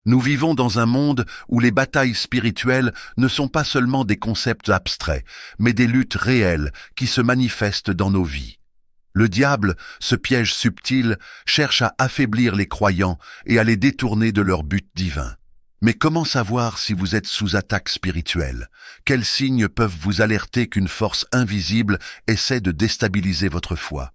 Nous vivons dans un monde où les batailles spirituelles ne sont pas seulement des concepts abstraits, mais des luttes réelles qui se manifestent dans nos vies. Le diable, ce piège subtil, cherche à affaiblir les croyants et à les détourner de leur but divin. Mais comment savoir si vous êtes sous attaque spirituelle? Quels signes peuvent vous alerter qu'une force invisible essaie de déstabiliser votre foi?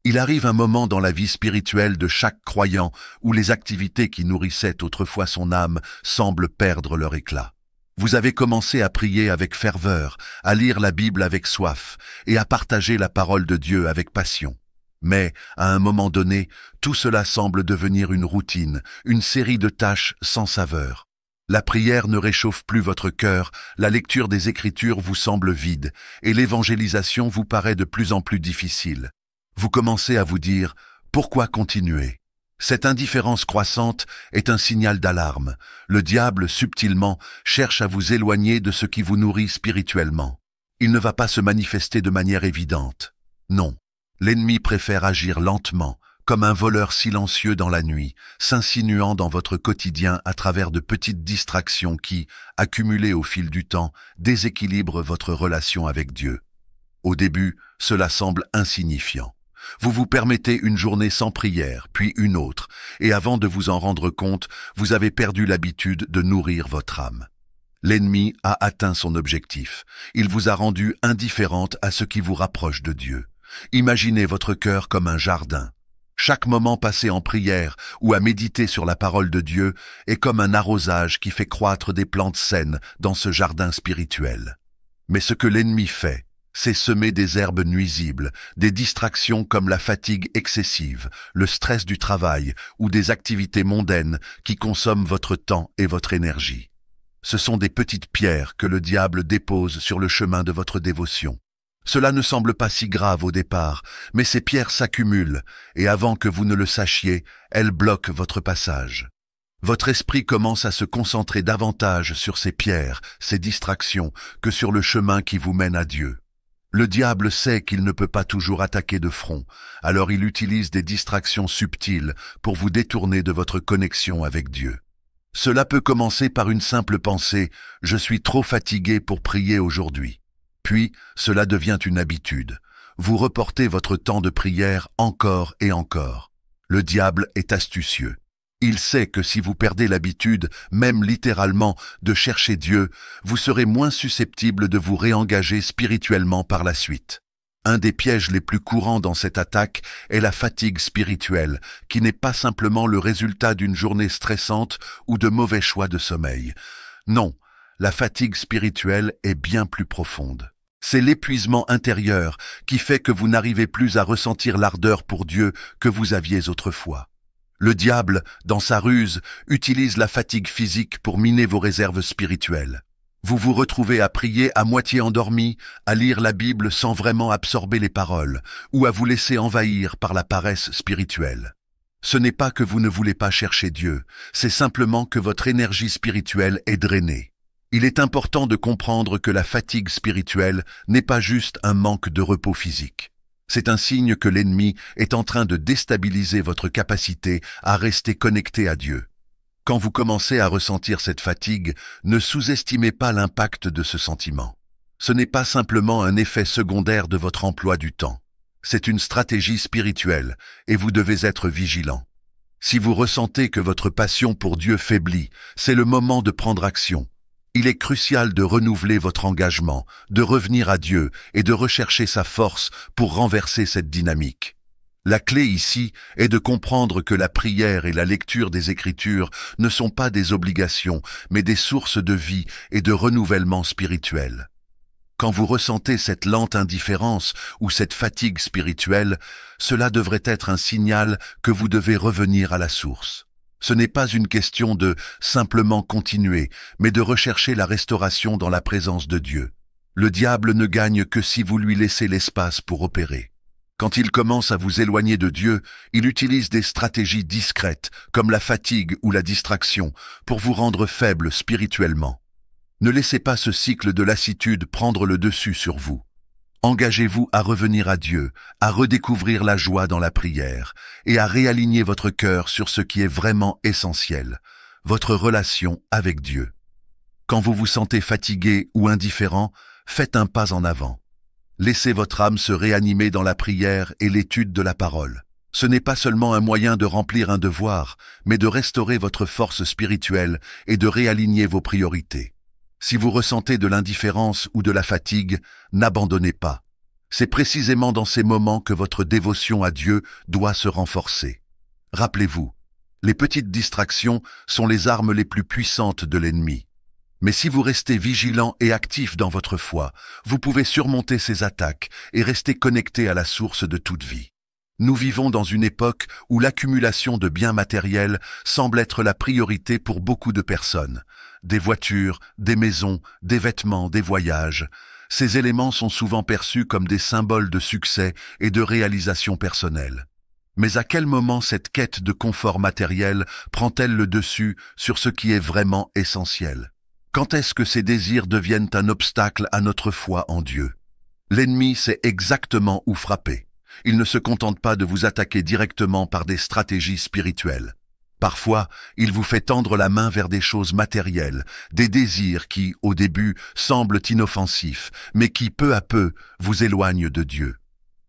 Il arrive un moment dans la vie spirituelle de chaque croyant où les activités qui nourrissaient autrefois son âme semblent perdre leur éclat. Vous avez commencé à prier avec ferveur, à lire la Bible avec soif et à partager la parole de Dieu avec passion. Mais, à un moment donné, tout cela semble devenir une routine, une série de tâches sans saveur. La prière ne réchauffe plus votre cœur, la lecture des Écritures vous semble vide, et l'évangélisation vous paraît de plus en plus difficile. Vous commencez à vous dire « Pourquoi continuer ?» Cette indifférence croissante est un signal d'alarme. Le diable, subtilement, cherche à vous éloigner de ce qui vous nourrit spirituellement. Il ne va pas se manifester de manière évidente. Non. L'ennemi préfère agir lentement, comme un voleur silencieux dans la nuit, s'insinuant dans votre quotidien à travers de petites distractions qui, accumulées au fil du temps, déséquilibrent votre relation avec Dieu. Au début, cela semble insignifiant. Vous vous permettez une journée sans prière, puis une autre, et avant de vous en rendre compte, vous avez perdu l'habitude de nourrir votre âme. L'ennemi a atteint son objectif. Il vous a rendu indifférente à ce qui vous rapproche de Dieu. Imaginez votre cœur comme un jardin. Chaque moment passé en prière ou à méditer sur la parole de Dieu est comme un arrosage qui fait croître des plantes saines dans ce jardin spirituel. Mais ce que l'ennemi fait, c'est semer des herbes nuisibles, des distractions comme la fatigue excessive, le stress du travail ou des activités mondaines qui consomment votre temps et votre énergie. Ce sont des petites pierres que le diable dépose sur le chemin de votre dévotion. Cela ne semble pas si grave au départ, mais ces pierres s'accumulent et avant que vous ne le sachiez, elles bloquent votre passage. Votre esprit commence à se concentrer davantage sur ces pierres, ces distractions, que sur le chemin qui vous mène à Dieu. Le diable sait qu'il ne peut pas toujours attaquer de front, alors il utilise des distractions subtiles pour vous détourner de votre connexion avec Dieu. Cela peut commencer par une simple pensée « Je suis trop fatigué pour prier aujourd'hui ». Puis, cela devient une habitude. Vous reportez votre temps de prière encore et encore. Le diable est astucieux. Il sait que si vous perdez l'habitude, même littéralement, de chercher Dieu, vous serez moins susceptible de vous réengager spirituellement par la suite. Un des pièges les plus courants dans cette attaque est la fatigue spirituelle, qui n'est pas simplement le résultat d'une journée stressante ou de mauvais choix de sommeil. Non, la fatigue spirituelle est bien plus profonde. C'est l'épuisement intérieur qui fait que vous n'arrivez plus à ressentir l'ardeur pour Dieu que vous aviez autrefois. Le diable, dans sa ruse, utilise la fatigue physique pour miner vos réserves spirituelles. Vous vous retrouvez à prier à moitié endormi, à lire la Bible sans vraiment absorber les paroles, ou à vous laisser envahir par la paresse spirituelle. Ce n'est pas que vous ne voulez pas chercher Dieu, c'est simplement que votre énergie spirituelle est drainée. Il est important de comprendre que la fatigue spirituelle n'est pas juste un manque de repos physique. C'est un signe que l'ennemi est en train de déstabiliser votre capacité à rester connecté à Dieu. Quand vous commencez à ressentir cette fatigue, ne sous-estimez pas l'impact de ce sentiment. Ce n'est pas simplement un effet secondaire de votre emploi du temps. C'est une stratégie spirituelle et vous devez être vigilant. Si vous ressentez que votre passion pour Dieu faiblit, c'est le moment de prendre action. Il est crucial de renouveler votre engagement, de revenir à Dieu et de rechercher sa force pour renverser cette dynamique. La clé ici est de comprendre que la prière et la lecture des Écritures ne sont pas des obligations, mais des sources de vie et de renouvellement spirituel. Quand vous ressentez cette lente indifférence ou cette fatigue spirituelle, cela devrait être un signal que vous devez revenir à la source. Ce n'est pas une question de simplement continuer, mais de rechercher la restauration dans la présence de Dieu. Le diable ne gagne que si vous lui laissez l'espace pour opérer. Quand il commence à vous éloigner de Dieu, il utilise des stratégies discrètes, comme la fatigue ou la distraction, pour vous rendre faible spirituellement. Ne laissez pas ce cycle de lassitude prendre le dessus sur vous. Engagez-vous à revenir à Dieu, à redécouvrir la joie dans la prière et à réaligner votre cœur sur ce qui est vraiment essentiel, votre relation avec Dieu. Quand vous vous sentez fatigué ou indifférent, faites un pas en avant. Laissez votre âme se réanimer dans la prière et l'étude de la parole. Ce n'est pas seulement un moyen de remplir un devoir, mais de restaurer votre force spirituelle et de réaligner vos priorités. Si vous ressentez de l'indifférence ou de la fatigue, n'abandonnez pas. C'est précisément dans ces moments que votre dévotion à Dieu doit se renforcer. Rappelez-vous, les petites distractions sont les armes les plus puissantes de l'ennemi. Mais si vous restez vigilant et actif dans votre foi, vous pouvez surmonter ces attaques et rester connecté à la source de toute vie. Nous vivons dans une époque où l'accumulation de biens matériels semble être la priorité pour beaucoup de personnes. Des voitures, des maisons, des vêtements, des voyages. Ces éléments sont souvent perçus comme des symboles de succès et de réalisation personnelle. Mais à quel moment cette quête de confort matériel prend-elle le dessus sur ce qui est vraiment essentiel ? Quand est-ce que ces désirs deviennent un obstacle à notre foi en Dieu? L'ennemi sait exactement où frapper. Il ne se contente pas de vous attaquer directement par des stratégies spirituelles. Parfois, il vous fait tendre la main vers des choses matérielles, des désirs qui, au début, semblent inoffensifs, mais qui, peu à peu, vous éloignent de Dieu.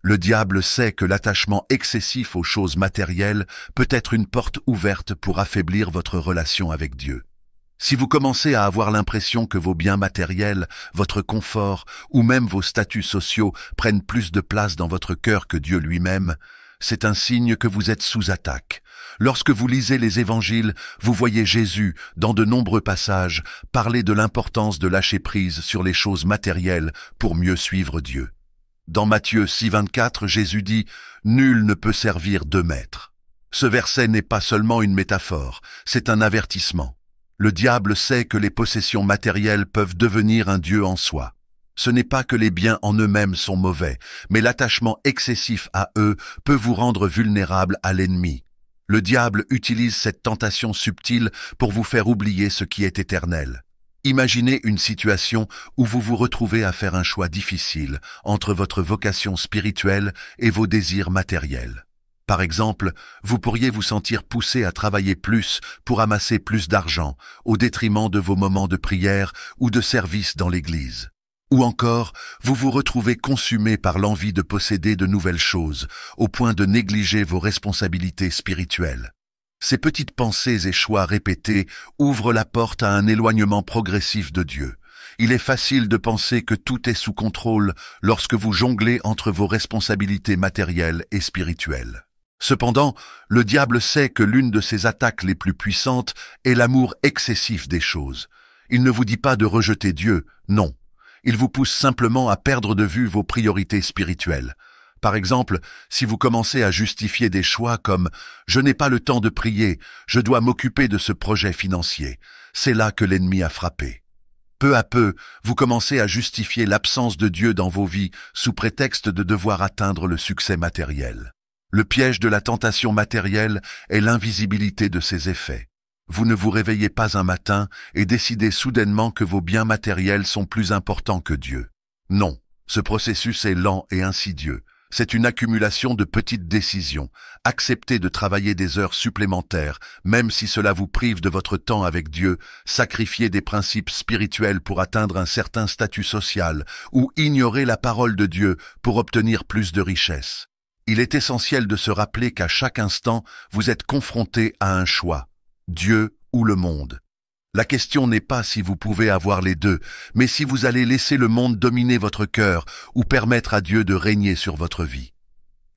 Le diable sait que l'attachement excessif aux choses matérielles peut être une porte ouverte pour affaiblir votre relation avec Dieu. Si vous commencez à avoir l'impression que vos biens matériels, votre confort ou même vos statuts sociaux prennent plus de place dans votre cœur que Dieu lui-même, c'est un signe que vous êtes sous attaque. Lorsque vous lisez les évangiles, vous voyez Jésus, dans de nombreux passages, parler de l'importance de lâcher prise sur les choses matérielles pour mieux suivre Dieu. Dans Matthieu 6,24, Jésus dit « Nul ne peut servir deux maîtres ». Ce verset n'est pas seulement une métaphore, c'est un avertissement. Le diable sait que les possessions matérielles peuvent devenir un dieu en soi. Ce n'est pas que les biens en eux-mêmes sont mauvais, mais l'attachement excessif à eux peut vous rendre vulnérable à l'ennemi. Le diable utilise cette tentation subtile pour vous faire oublier ce qui est éternel. Imaginez une situation où vous vous retrouvez à faire un choix difficile entre votre vocation spirituelle et vos désirs matériels. Par exemple, vous pourriez vous sentir poussé à travailler plus pour amasser plus d'argent, au détriment de vos moments de prière ou de service dans l'Église. Ou encore, vous vous retrouvez consumé par l'envie de posséder de nouvelles choses, au point de négliger vos responsabilités spirituelles. Ces petites pensées et choix répétés ouvrent la porte à un éloignement progressif de Dieu. Il est facile de penser que tout est sous contrôle lorsque vous jonglez entre vos responsabilités matérielles et spirituelles. Cependant, le diable sait que l'une de ses attaques les plus puissantes est l'amour excessif des choses. Il ne vous dit pas de rejeter Dieu, non. Il vous pousse simplement à perdre de vue vos priorités spirituelles. Par exemple, si vous commencez à justifier des choix comme « je n'ai pas le temps de prier, je dois m'occuper de ce projet financier », c'est là que l'ennemi a frappé. Peu à peu, vous commencez à justifier l'absence de Dieu dans vos vies sous prétexte de devoir atteindre le succès matériel. Le piège de la tentation matérielle est l'invisibilité de ses effets. Vous ne vous réveillez pas un matin et décidez soudainement que vos biens matériels sont plus importants que Dieu. Non, ce processus est lent et insidieux. C'est une accumulation de petites décisions. Acceptez de travailler des heures supplémentaires, même si cela vous prive de votre temps avec Dieu, sacrifier des principes spirituels pour atteindre un certain statut social, ou ignorer la parole de Dieu pour obtenir plus de richesses. Il est essentiel de se rappeler qu'à chaque instant, vous êtes confronté à un choix, Dieu ou le monde. La question n'est pas si vous pouvez avoir les deux, mais si vous allez laisser le monde dominer votre cœur ou permettre à Dieu de régner sur votre vie.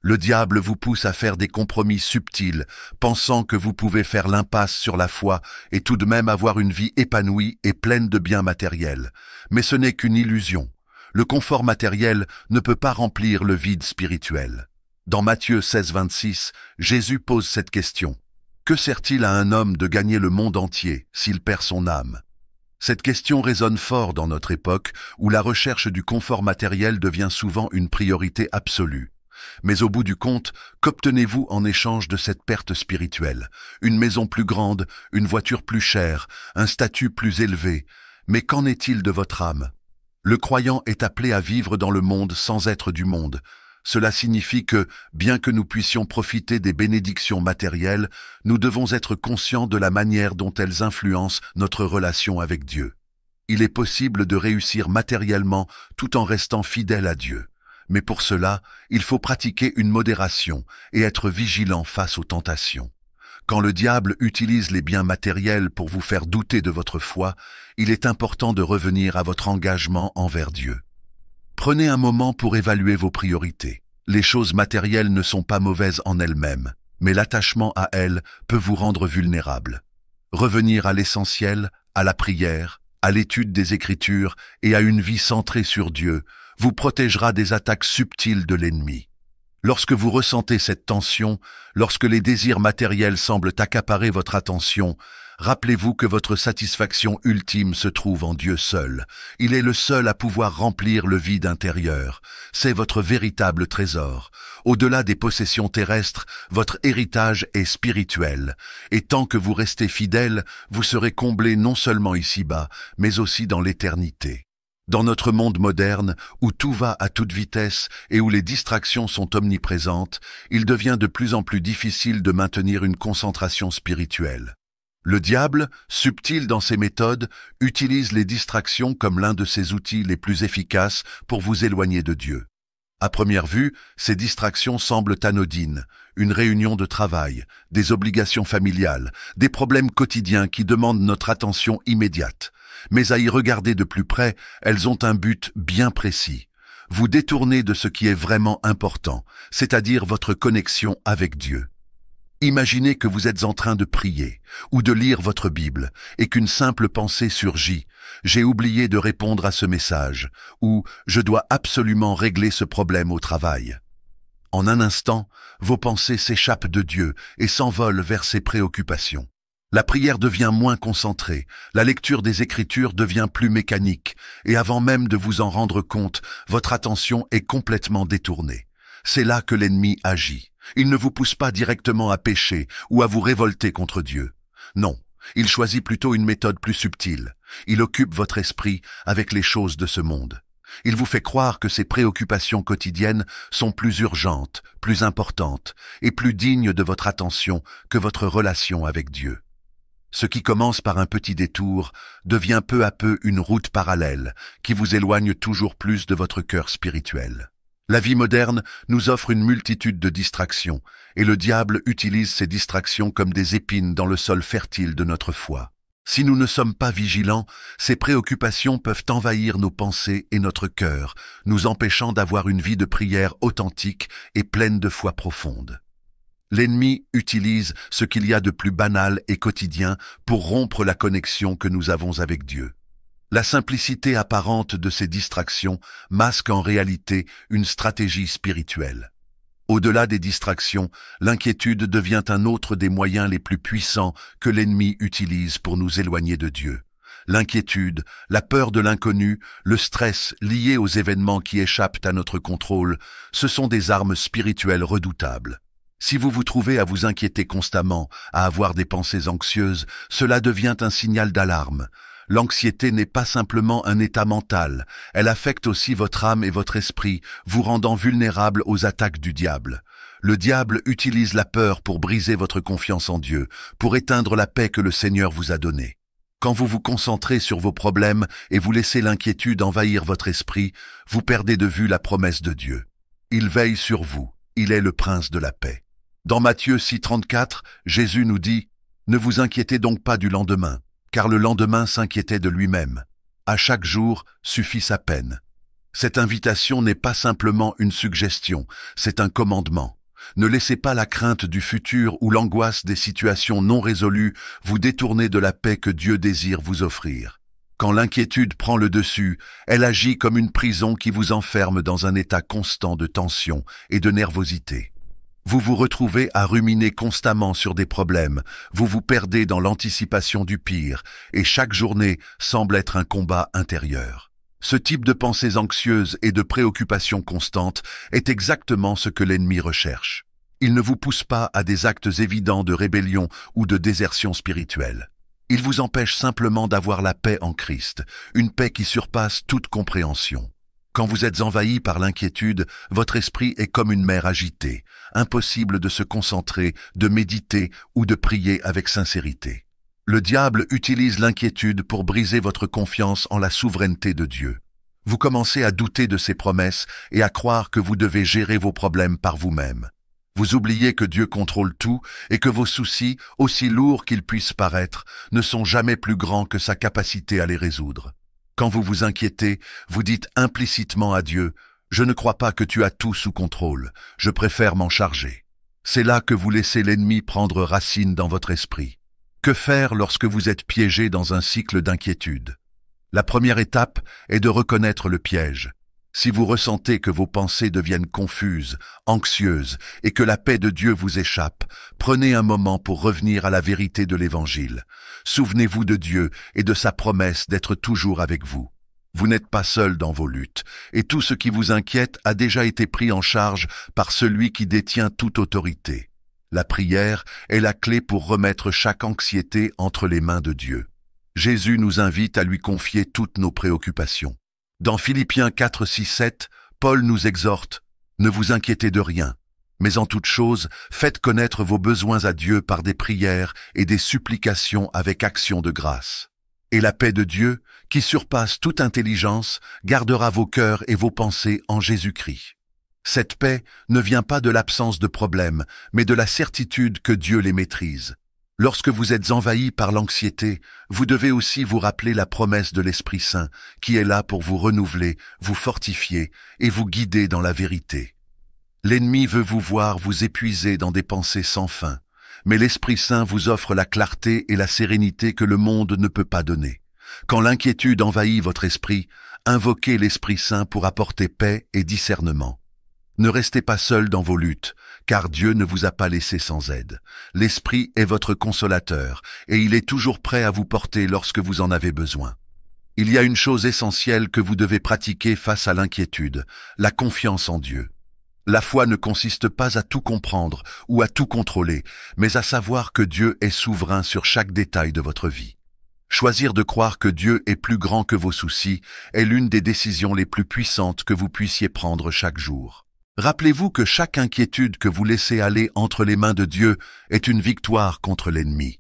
Le diable vous pousse à faire des compromis subtils, pensant que vous pouvez faire l'impasse sur la foi et tout de même avoir une vie épanouie et pleine de biens matériels. Mais ce n'est qu'une illusion. Le confort matériel ne peut pas remplir le vide spirituel. Dans Matthieu 16,26, Jésus pose cette question. Que sert-il à un homme de gagner le monde entier s'il perd son âme? Cette question résonne fort dans notre époque où la recherche du confort matériel devient souvent une priorité absolue. Mais au bout du compte, qu'obtenez-vous en échange de cette perte spirituelle? Une maison plus grande, une voiture plus chère, un statut plus élevé. Mais qu'en est-il de votre âme? Le croyant est appelé à vivre dans le monde sans être du monde. Cela signifie que, bien que nous puissions profiter des bénédictions matérielles, nous devons être conscients de la manière dont elles influencent notre relation avec Dieu. Il est possible de réussir matériellement tout en restant fidèle à Dieu. Mais pour cela, il faut pratiquer une modération et être vigilant face aux tentations. Quand le diable utilise les biens matériels pour vous faire douter de votre foi, il est important de revenir à votre engagement envers Dieu. Prenez un moment pour évaluer vos priorités. Les choses matérielles ne sont pas mauvaises en elles-mêmes, mais l'attachement à elles peut vous rendre vulnérable. Revenir à l'essentiel, à la prière, à l'étude des Écritures et à une vie centrée sur Dieu vous protégera des attaques subtiles de l'ennemi. Lorsque vous ressentez cette tension, lorsque les désirs matériels semblent accaparer votre attention, rappelez-vous que votre satisfaction ultime se trouve en Dieu seul. Il est le seul à pouvoir remplir le vide intérieur. C'est votre véritable trésor. Au-delà des possessions terrestres, votre héritage est spirituel. Et tant que vous restez fidèle, vous serez comblé non seulement ici-bas, mais aussi dans l'éternité. Dans notre monde moderne, où tout va à toute vitesse et où les distractions sont omniprésentes, il devient de plus en plus difficile de maintenir une concentration spirituelle. Le diable, subtil dans ses méthodes, utilise les distractions comme l'un de ses outils les plus efficaces pour vous éloigner de Dieu. À première vue, ces distractions semblent anodines, une réunion de travail, des obligations familiales, des problèmes quotidiens qui demandent notre attention immédiate. Mais à y regarder de plus près, elles ont un but bien précis. Vous détournez de ce qui est vraiment important, c'est-à-dire votre connexion avec Dieu. Imaginez que vous êtes en train de prier ou de lire votre Bible et qu'une simple pensée surgit. J'ai oublié de répondre à ce message ou je dois absolument régler ce problème au travail. En un instant, vos pensées s'échappent de Dieu et s'envolent vers ses préoccupations. La prière devient moins concentrée, la lecture des Écritures devient plus mécanique, et avant même de vous en rendre compte, votre attention est complètement détournée. C'est là que l'ennemi agit. Il ne vous pousse pas directement à pécher ou à vous révolter contre Dieu. Non, il choisit plutôt une méthode plus subtile. Il occupe votre esprit avec les choses de ce monde. Il vous fait croire que ces préoccupations quotidiennes sont plus urgentes, plus importantes et plus dignes de votre attention que votre relation avec Dieu. Ce qui commence par un petit détour devient peu à peu une route parallèle qui vous éloigne toujours plus de votre cœur spirituel. La vie moderne nous offre une multitude de distractions et le diable utilise ces distractions comme des épines dans le sol fertile de notre foi. Si nous ne sommes pas vigilants, ces préoccupations peuvent envahir nos pensées et notre cœur, nous empêchant d'avoir une vie de prière authentique et pleine de foi profonde. L'ennemi utilise ce qu'il y a de plus banal et quotidien pour rompre la connexion que nous avons avec Dieu. La simplicité apparente de ces distractions masque en réalité une stratégie spirituelle. Au-delà des distractions, l'inquiétude devient un autre des moyens les plus puissants que l'ennemi utilise pour nous éloigner de Dieu. L'inquiétude, la peur de l'inconnu, le stress lié aux événements qui échappent à notre contrôle, ce sont des armes spirituelles redoutables. Si vous vous trouvez à vous inquiéter constamment, à avoir des pensées anxieuses, cela devient un signal d'alarme. L'anxiété n'est pas simplement un état mental, elle affecte aussi votre âme et votre esprit, vous rendant vulnérable aux attaques du diable. Le diable utilise la peur pour briser votre confiance en Dieu, pour éteindre la paix que le Seigneur vous a donnée. Quand vous vous concentrez sur vos problèmes et vous laissez l'inquiétude envahir votre esprit, vous perdez de vue la promesse de Dieu. Il veille sur vous, il est le prince de la paix. Dans Matthieu 6,34, Jésus nous dit « Ne vous inquiétez donc pas du lendemain, car le lendemain s'inquiétait de lui-même. À chaque jour suffit sa peine. » Cette invitation n'est pas simplement une suggestion, c'est un commandement. Ne laissez pas la crainte du futur ou l'angoisse des situations non résolues vous détourner de la paix que Dieu désire vous offrir. Quand l'inquiétude prend le dessus, elle agit comme une prison qui vous enferme dans un état constant de tension et de nervosité. Vous vous retrouvez à ruminer constamment sur des problèmes, vous vous perdez dans l'anticipation du pire, et chaque journée semble être un combat intérieur. Ce type de pensées anxieuses et de préoccupations constantes est exactement ce que l'ennemi recherche. Il ne vous pousse pas à des actes évidents de rébellion ou de désertion spirituelle. Il vous empêche simplement d'avoir la paix en Christ, une paix qui surpasse toute compréhension. Quand vous êtes envahi par l'inquiétude, votre esprit est comme une mer agitée, impossible de se concentrer, de méditer ou de prier avec sincérité. Le diable utilise l'inquiétude pour briser votre confiance en la souveraineté de Dieu. Vous commencez à douter de ses promesses et à croire que vous devez gérer vos problèmes par vous-même. Vous oubliez que Dieu contrôle tout et que vos soucis, aussi lourds qu'ils puissent paraître, ne sont jamais plus grands que sa capacité à les résoudre. Quand vous vous inquiétez, vous dites implicitement à Dieu « Je ne crois pas que tu as tout sous contrôle, je préfère m'en charger ». C'est là que vous laissez l'ennemi prendre racine dans votre esprit. Que faire lorsque vous êtes piégé dans un cycle d'inquiétude? La première étape est de reconnaître le piège. Si vous ressentez que vos pensées deviennent confuses, anxieuses et que la paix de Dieu vous échappe, prenez un moment pour revenir à la vérité de l'Évangile. Souvenez-vous de Dieu et de sa promesse d'être toujours avec vous. Vous n'êtes pas seul dans vos luttes, et tout ce qui vous inquiète a déjà été pris en charge par celui qui détient toute autorité. La prière est la clé pour remettre chaque anxiété entre les mains de Dieu. Jésus nous invite à lui confier toutes nos préoccupations. Dans Philippiens 4, 6, 7, Paul nous exhorte « Ne vous inquiétez de rien, mais en toute chose, faites connaître vos besoins à Dieu par des prières et des supplications avec action de grâce. Et la paix de Dieu, qui surpasse toute intelligence, gardera vos cœurs et vos pensées en Jésus-Christ. » Cette paix ne vient pas de l'absence de problèmes, mais de la certitude que Dieu les maîtrise. Lorsque vous êtes envahi par l'anxiété, vous devez aussi vous rappeler la promesse de l'Esprit Saint, qui est là pour vous renouveler, vous fortifier et vous guider dans la vérité. L'ennemi veut vous voir vous épuiser dans des pensées sans fin, mais l'Esprit Saint vous offre la clarté et la sérénité que le monde ne peut pas donner. Quand l'inquiétude envahit votre esprit, invoquez l'Esprit Saint pour apporter paix et discernement. Ne restez pas seul dans vos luttes, car Dieu ne vous a pas laissé sans aide. L'Esprit est votre consolateur, et il est toujours prêt à vous porter lorsque vous en avez besoin. Il y a une chose essentielle que vous devez pratiquer face à l'inquiétude, la confiance en Dieu. La foi ne consiste pas à tout comprendre ou à tout contrôler, mais à savoir que Dieu est souverain sur chaque détail de votre vie. Choisir de croire que Dieu est plus grand que vos soucis est l'une des décisions les plus puissantes que vous puissiez prendre chaque jour. Rappelez-vous que chaque inquiétude que vous laissez aller entre les mains de Dieu est une victoire contre l'ennemi.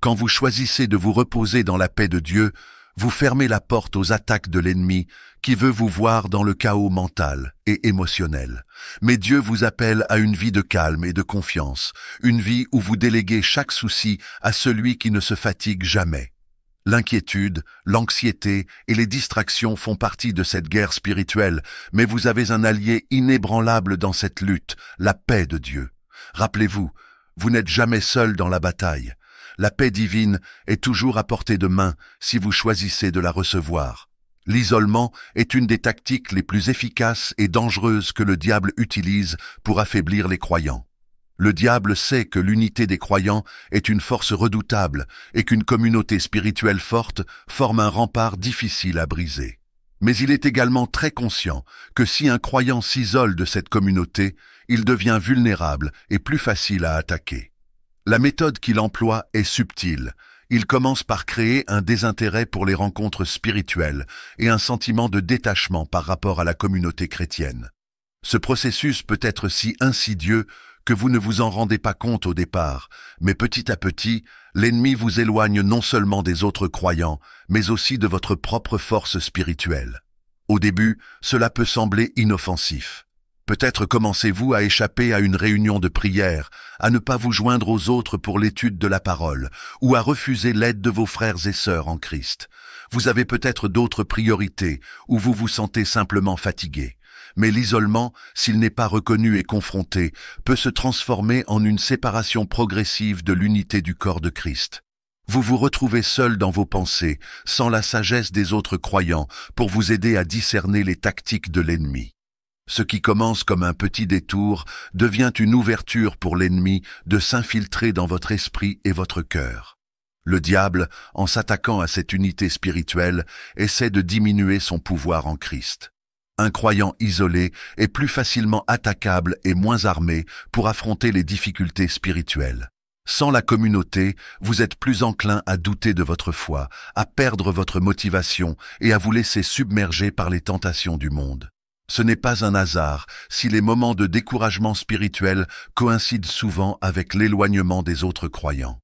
Quand vous choisissez de vous reposer dans la paix de Dieu, vous fermez la porte aux attaques de l'ennemi qui veut vous voir dans le chaos mental et émotionnel. Mais Dieu vous appelle à une vie de calme et de confiance, une vie où vous déléguez chaque souci à celui qui ne se fatigue jamais. L'inquiétude, l'anxiété et les distractions font partie de cette guerre spirituelle, mais vous avez un allié inébranlable dans cette lutte, la paix de Dieu. Rappelez-vous, vous n'êtes jamais seul dans la bataille. La paix divine est toujours à portée de main si vous choisissez de la recevoir. L'isolement est une des tactiques les plus efficaces et dangereuses que le diable utilise pour affaiblir les croyants. Le diable sait que l'unité des croyants est une force redoutable et qu'une communauté spirituelle forte forme un rempart difficile à briser. Mais il est également très conscient que si un croyant s'isole de cette communauté, il devient vulnérable et plus facile à attaquer. La méthode qu'il emploie est subtile. Il commence par créer un désintérêt pour les rencontres spirituelles et un sentiment de détachement par rapport à la communauté chrétienne. Ce processus peut être si insidieux que vous ne vous en rendez pas compte au départ, mais petit à petit, l'ennemi vous éloigne non seulement des autres croyants, mais aussi de votre propre force spirituelle. Au début, cela peut sembler inoffensif. Peut-être commencez-vous à échapper à une réunion de prière, à ne pas vous joindre aux autres pour l'étude de la parole, ou à refuser l'aide de vos frères et sœurs en Christ. Vous avez peut-être d'autres priorités, ou vous vous sentez simplement fatigué. Mais l'isolement, s'il n'est pas reconnu et confronté, peut se transformer en une séparation progressive de l'unité du corps de Christ. Vous vous retrouvez seul dans vos pensées, sans la sagesse des autres croyants, pour vous aider à discerner les tactiques de l'ennemi. Ce qui commence comme un petit détour devient une ouverture pour l'ennemi de s'infiltrer dans votre esprit et votre cœur. Le diable, en s'attaquant à cette unité spirituelle, essaie de diminuer son pouvoir en Christ. Un croyant isolé est plus facilement attaquable et moins armé pour affronter les difficultés spirituelles. Sans la communauté, vous êtes plus enclin à douter de votre foi, à perdre votre motivation et à vous laisser submerger par les tentations du monde. Ce n'est pas un hasard si les moments de découragement spirituel coïncident souvent avec l'éloignement des autres croyants.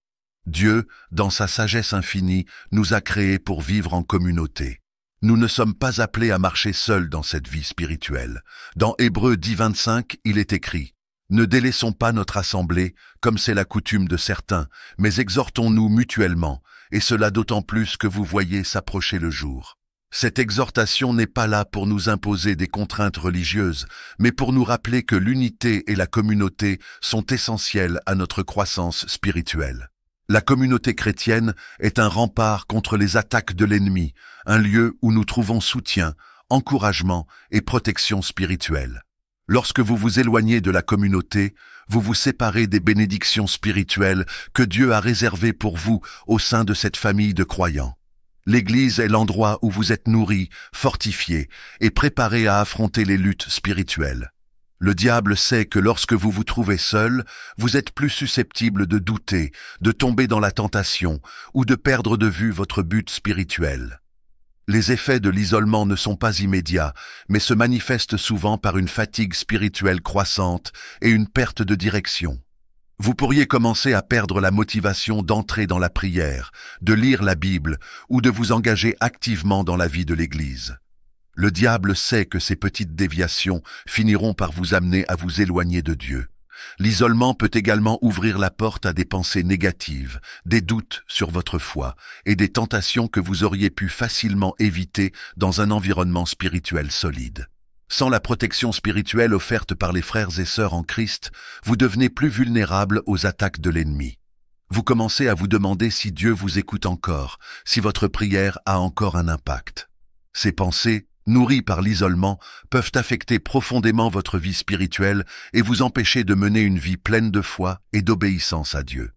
Dieu, dans sa sagesse infinie, nous a créés pour vivre en communauté. Nous ne sommes pas appelés à marcher seuls dans cette vie spirituelle. Dans Hébreux 10:25, il est écrit: « Ne délaissons pas notre assemblée, comme c'est la coutume de certains, mais exhortons-nous mutuellement, et cela d'autant plus que vous voyez s'approcher le jour. » Cette exhortation n'est pas là pour nous imposer des contraintes religieuses, mais pour nous rappeler que l'unité et la communauté sont essentielles à notre croissance spirituelle. La communauté chrétienne est un rempart contre les attaques de l'ennemi, un lieu où nous trouvons soutien, encouragement et protection spirituelle. Lorsque vous vous éloignez de la communauté, vous vous séparez des bénédictions spirituelles que Dieu a réservées pour vous au sein de cette famille de croyants. L'Église est l'endroit où vous êtes nourris, fortifiés et préparés à affronter les luttes spirituelles. Le diable sait que lorsque vous vous trouvez seul, vous êtes plus susceptible de douter, de tomber dans la tentation ou de perdre de vue votre but spirituel. Les effets de l'isolement ne sont pas immédiats, mais se manifestent souvent par une fatigue spirituelle croissante et une perte de direction. Vous pourriez commencer à perdre la motivation d'entrer dans la prière, de lire la Bible ou de vous engager activement dans la vie de l'Église. Le diable sait que ces petites déviations finiront par vous amener à vous éloigner de Dieu. L'isolement peut également ouvrir la porte à des pensées négatives, des doutes sur votre foi et des tentations que vous auriez pu facilement éviter dans un environnement spirituel solide. Sans la protection spirituelle offerte par les frères et sœurs en Christ, vous devenez plus vulnérable aux attaques de l'ennemi. Vous commencez à vous demander si Dieu vous écoute encore, si votre prière a encore un impact. Ces pensées, nourris par l'isolement, peuvent affecter profondément votre vie spirituelle et vous empêcher de mener une vie pleine de foi et d'obéissance à Dieu.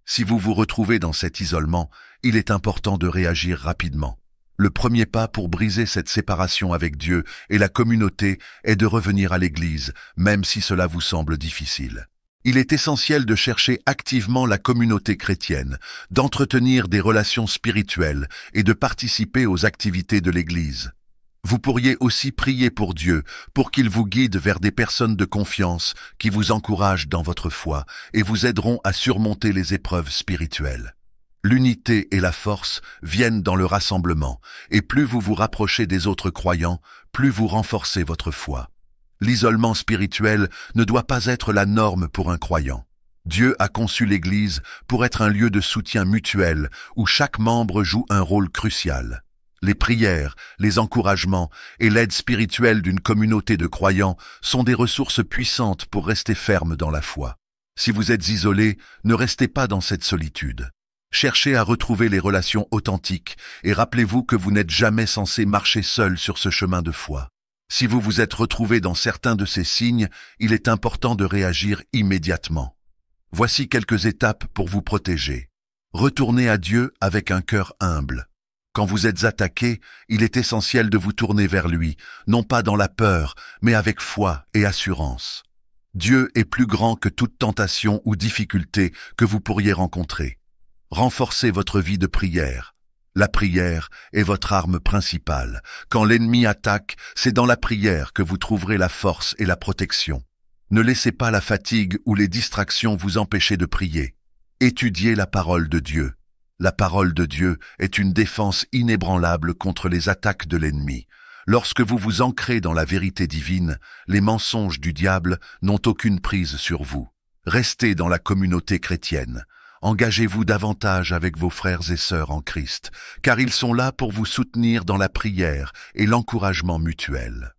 Si vous vous retrouvez dans cet isolement, il est important de réagir rapidement. Le premier pas pour briser cette séparation avec Dieu et la communauté est de revenir à l'Église, même si cela vous semble difficile. Il est essentiel de chercher activement la communauté chrétienne, d'entretenir des relations spirituelles et de participer aux activités de l'Église. Vous pourriez aussi prier pour Dieu, pour qu'il vous guide vers des personnes de confiance qui vous encouragent dans votre foi et vous aideront à surmonter les épreuves spirituelles. L'unité et la force viennent dans le rassemblement, et plus vous vous rapprochez des autres croyants, plus vous renforcez votre foi. L'isolement spirituel ne doit pas être la norme pour un croyant. Dieu a conçu l'Église pour être un lieu de soutien mutuel où chaque membre joue un rôle crucial. Les prières, les encouragements et l'aide spirituelle d'une communauté de croyants sont des ressources puissantes pour rester ferme dans la foi. Si vous êtes isolé, ne restez pas dans cette solitude. Cherchez à retrouver les relations authentiques et rappelez-vous que vous n'êtes jamais censé marcher seul sur ce chemin de foi. Si vous vous êtes retrouvé dans certains de ces signes, il est important de réagir immédiatement. Voici quelques étapes pour vous protéger. Retournez à Dieu avec un cœur humble. Quand vous êtes attaqué, il est essentiel de vous tourner vers lui, non pas dans la peur, mais avec foi et assurance. Dieu est plus grand que toute tentation ou difficulté que vous pourriez rencontrer. Renforcez votre vie de prière. La prière est votre arme principale. Quand l'ennemi attaque, c'est dans la prière que vous trouverez la force et la protection. Ne laissez pas la fatigue ou les distractions vous empêcher de prier. Étudiez la parole de Dieu. La parole de Dieu est une défense inébranlable contre les attaques de l'ennemi. Lorsque vous vous ancrez dans la vérité divine, les mensonges du diable n'ont aucune prise sur vous. Restez dans la communauté chrétienne. Engagez-vous davantage avec vos frères et sœurs en Christ, car ils sont là pour vous soutenir dans la prière et l'encouragement mutuel.